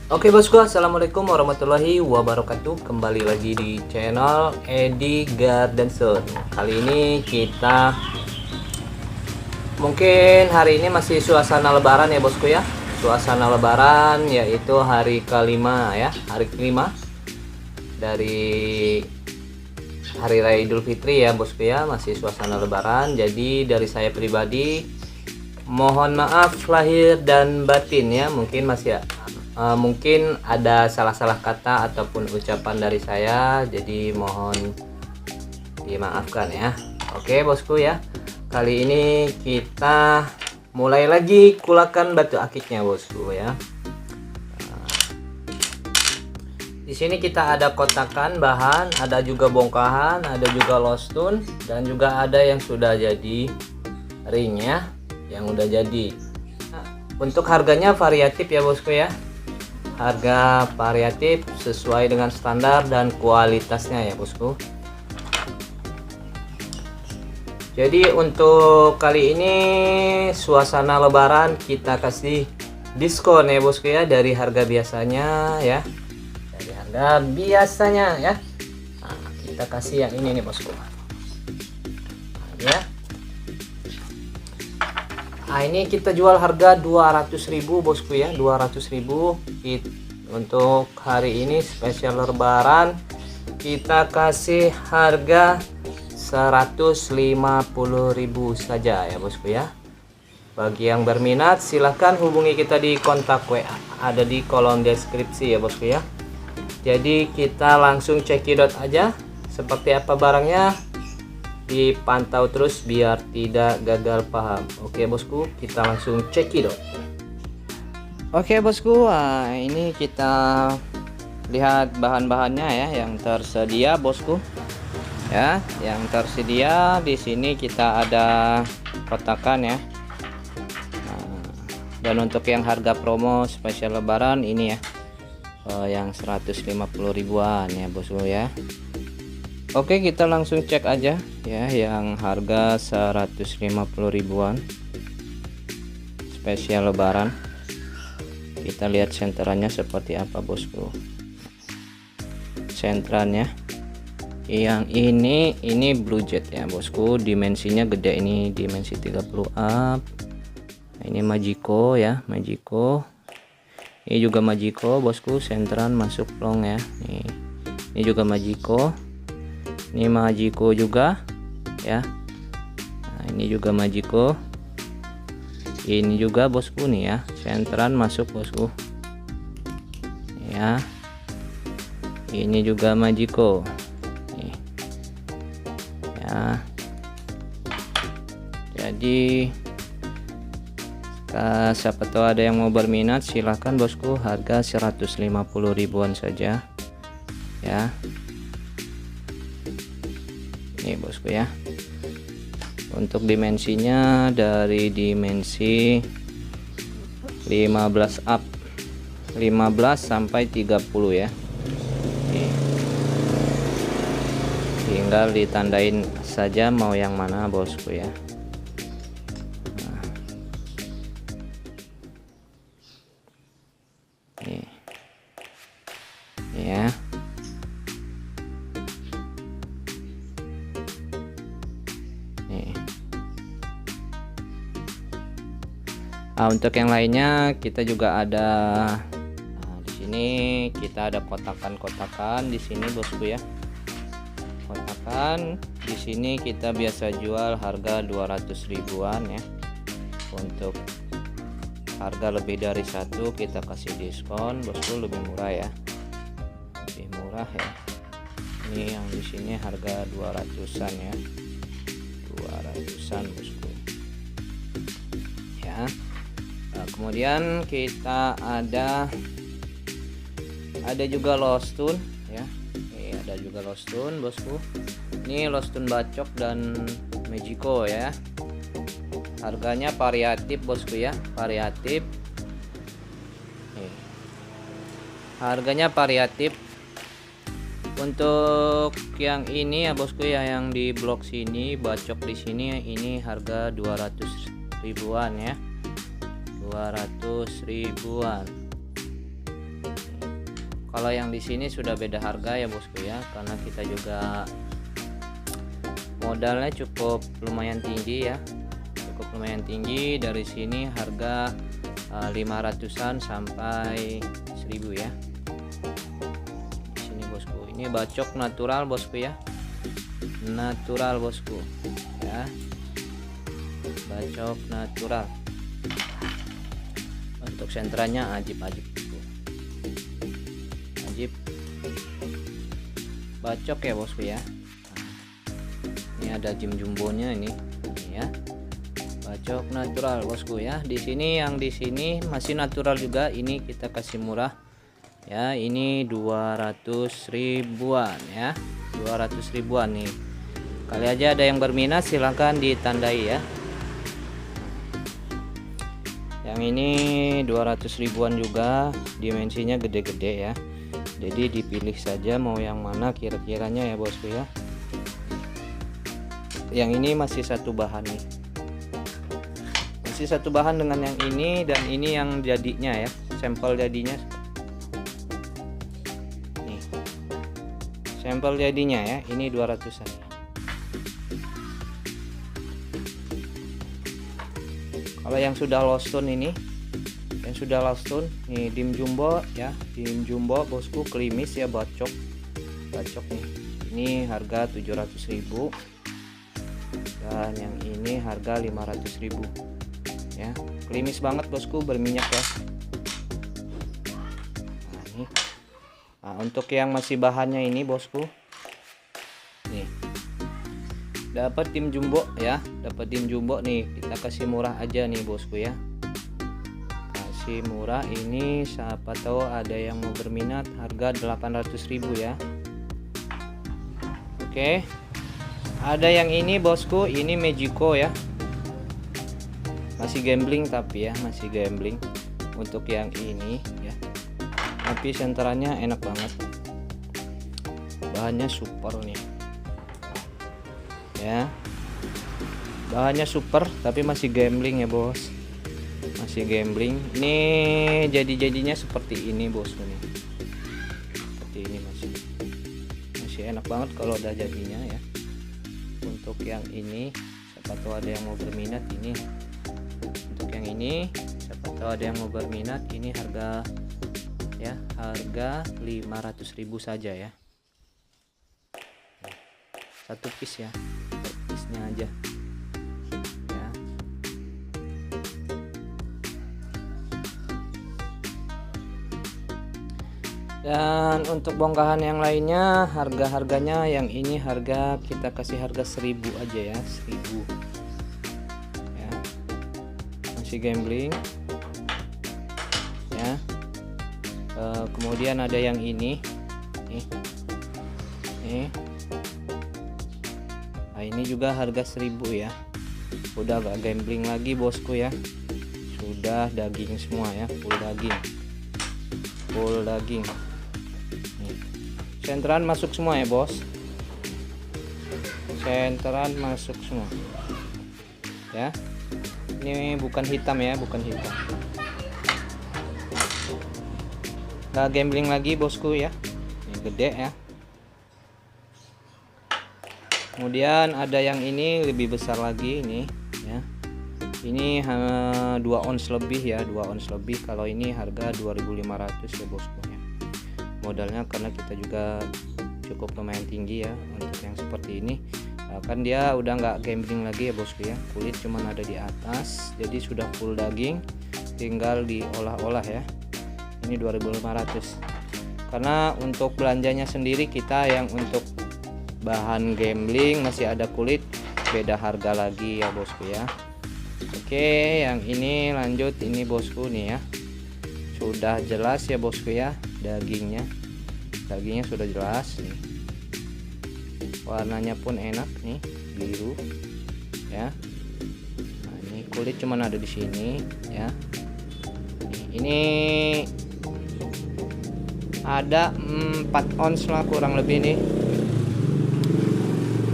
Oke bosku, assalamualaikum warahmatullahi wabarakatuh. Kembali lagi di channel Edi Garden Zone. Kali ini kita mungkin hari ini masih suasana lebaran ya bosku ya. Suasana lebaran yaitu hari kelima ya, hari kelima dari hari raya Idul Fitri ya bosku ya. Masih suasana lebaran. Jadi dari saya pribadi mohon maaf lahir dan batin ya. Mungkin ada salah-salah kata ataupun ucapan dari saya, jadi mohon dimaafkan ya. Oke bosku ya, kali ini kita mulai lagi kulakan batu akiknya bosku ya. Di sini kita ada kotakan bahan, ada juga bongkahan, ada juga lostun, dan juga ada yang sudah jadi ringnya, yang udah jadi. Untuk harganya variatif ya bosku ya. Harga variatif sesuai dengan standar dan kualitasnya ya bosku. Jadi untuk kali ini suasana lebaran kita kasih diskon ya bosku ya, dari harga biasanya ya, dari harga biasanya ya. Nah, kita kasih yang ini nih bosku ya. Nah, ini kita jual harga 200.000 bosku ya, 200.000. Untuk hari ini spesial lebaran kita kasih harga 150.000 saja ya bosku ya. Bagi yang berminat silahkan hubungi kita di kontak WA, ada di kolom deskripsi ya bosku ya. Jadi kita langsung cekidot aja seperti apa barangnya, dipantau terus biar tidak gagal paham. Oke bosku, kita langsung cekidot. Oke bosku, ini kita lihat bahan-bahannya ya yang tersedia bosku ya. Yang tersedia di sini kita ada kotakan ya. Dan untuk yang harga promo spesial lebaran ini ya, yang 150 ribuan ya bosku ya. Oke, kita langsung cek aja ya yang harga 150 ribuan spesial lebaran. Kita lihat senterannya seperti apa bosku. Senterannya yang ini blue jet ya bosku, dimensinya gede, ini dimensi 30 up. Nah, ini Majiko ya, Majiko. Ini juga Majiko bosku, senteran masuk long ya. Ini juga Majiko. Ini Majiko juga ya. Nah, ini juga Majiko. Ini juga bosku nih ya, senteran masuk bosku ya. Ini juga Majiko nih ya. Jadi siapa tahu ada yang mau berminat silahkan bosku, harga 150 ribuan saja ya. Ini bosku ya. Untuk dimensinya dari dimensi 15 up, 15 sampai 30 ya. Tinggal ditandain saja mau yang mana bosku ya. Nah. Nih ya. Nah, untuk yang lainnya kita juga ada. Nah, di sini kita ada kotakan-kotakan di sini bosku ya. Kotakan di sini kita biasa jual harga 200 ribuan ya. Untuk harga lebih dari satu kita kasih diskon bosku, lebih murah ya. Lebih murah ya. Ini yang di sini harga 200-an ya. 200-an bosku. Ya. Nah, kemudian kita ada juga lostun ya. Ini ada juga lostun bosku. Ini lostun bacok dan Majiko ya. Harganya variatif bosku ya, variatif. Nih. Harganya variatif. Untuk yang ini ya bosku ya, yang di blok sini bacok di sini, ini harga 200 ribuan ya. 200 ribuan. Kalau yang di sini sudah beda harga ya bosku ya, karena kita juga modalnya cukup lumayan tinggi ya, cukup lumayan tinggi. Dari sini harga 500-an sampai 1000 ya. Di sini bosku, ini bacok natural bosku ya, natural bosku ya, bacok natural. Untuk sentranya ajib bosku, ajib bacok ya bosku ya. Ini ada jumbonya ini ya, bacok natural bosku ya. Di sini yang di sini masih natural juga, ini kita kasih murah ya, ini 200 ribuan ya, 200 ribuan nih. Kali aja ada yang berminat silahkan ditandai ya. Yang ini 200 ribuan juga, dimensinya gede-gede ya, jadi dipilih saja mau yang mana kira-kiranya ya bosku ya. Yang ini masih satu bahan nih, masih satu bahan dengan yang ini, dan ini yang jadinya ya, sampel jadinya nih, sampel jadinya ya, ini 200-an. Kalau yang sudah lost tone ini, yang sudah lost tone nih, dim jumbo ya, dim jumbo bosku, klimis ya, bacok nih, ini harga 700.000, dan yang ini harga 500.000 ya, klimis banget bosku, berminyak ya. Nah, ini. Nah, untuk yang masih bahannya ini bosku, nih dapat tim jumbo ya, dapat tim jumbo nih, kita kasih murah aja nih bosku ya, kasih murah. Ini siapa tahu ada yang mau berminat, harga 800.000 ya. Oke, ada yang ini bosku, ini Magico ya, masih gambling tapi ya, masih gambling untuk yang ini ya, tapi senterannya enak banget, bahannya super nih ya, bahannya super tapi masih gambling ya bos, masih gambling. Ini jadinya seperti ini bosku nih, seperti ini, masih enak banget kalau udah jadinya ya. Untuk yang ini siapa tahu ada yang mau berminat, ini untuk yang ini siapa tahu ada yang mau berminat, ini harga ya, harga 500.000 saja ya, satu piece ya, piece-nya aja ya. Dan untuk bongkahan yang lainnya, harga-harganya yang ini harga kita kasih harga 1000 aja ya, 1000 ya, masih gambling ya. Kemudian ada yang ini nih. Nah, ini juga harga 1000 ya, udah gak gambling lagi bosku ya, sudah daging semua ya, full daging nih. Senteran masuk semua ya bos, senteran masuk semua ya. Ini bukan hitam ya, bukan hitam, gak gambling lagi bosku ya, ini gede ya. Kemudian ada yang ini lebih besar lagi ini ya, ini 2 ons lebih ya, 2 ons lebih. Kalau ini harga 2.500 ya bosku ya, modalnya karena kita juga cukup lumayan tinggi ya untuk yang seperti ini. Kan dia udah nggak gambling lagi ya bosku ya, kulit cuman ada di atas, jadi sudah full daging, tinggal diolah-olah ya. Ini 2.500, karena untuk belanjanya sendiri kita yang untuk bahan gambling masih ada kulit, beda harga lagi ya bosku ya. Oke, yang ini lanjut, ini bosku nih ya, sudah jelas ya bosku ya, dagingnya sudah jelas nih, warnanya pun enak nih, biru ya. Nah, ini kulit cuman ada di sini ya. Ini ada 4 ons lah kurang lebih nih.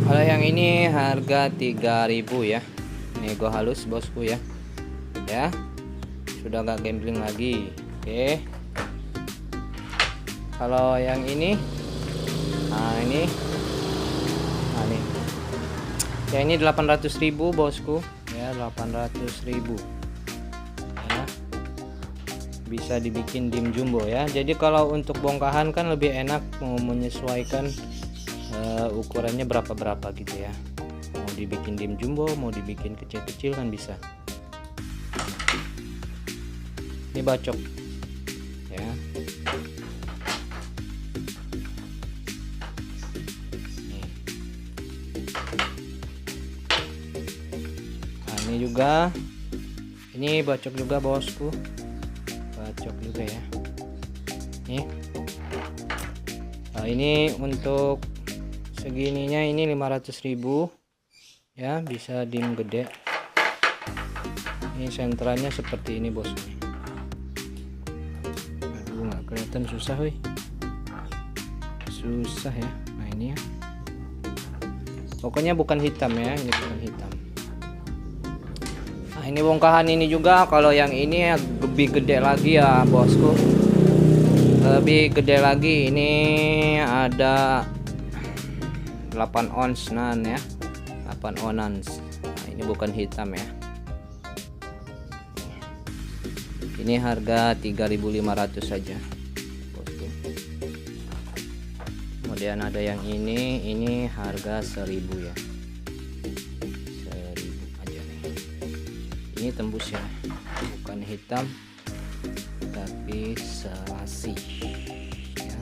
Kalau yang ini harga 3.000 ya, nego halus bosku ya, sudah gak gambling lagi. Oke, Kalau yang ini, ini ya, ini 800.000 bosku ya, 800.000 ya. Bisa dibikin dim jumbo ya. Jadi kalau untuk bongkahan kan lebih enak menyesuaikan ukurannya berapa gitu ya. Mau dibikin dim jumbo, mau dibikin kecil-kecil kan bisa. Ini bacok ya. Ini juga, ini bacok juga bosku, bacok juga ya. Ini untuk segininya ini 500.000 ya, bisa dim gede. Ini senterannya seperti ini bosku. Aduh, nggak kelihatan, susah wih, susah ya. Nah ini ya, pokoknya bukan hitam ya, ini bukan hitam. Nah ini bongkahan ini juga, kalau yang ini ya lebih gede lagi ya bosku, lebih gede lagi. Ini ada 8 ons nan ya, 8 ons. Nah ini bukan hitam ya, ini harga 3.500 saja bosku. Kemudian ada yang ini harga 1.000 ya, 1.000 aja nih. Ini tembus ya, bukan hitam tapi serasi ya.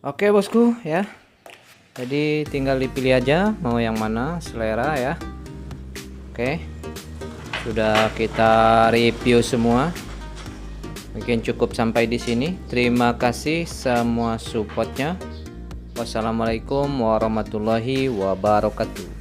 Oke bosku ya, jadi tinggal dipilih aja mau yang mana, selera ya. Oke, sudah kita review semua. Mungkin cukup sampai di sini. Terima kasih semua supportnya. Wassalamualaikum warahmatullahi wabarakatuh.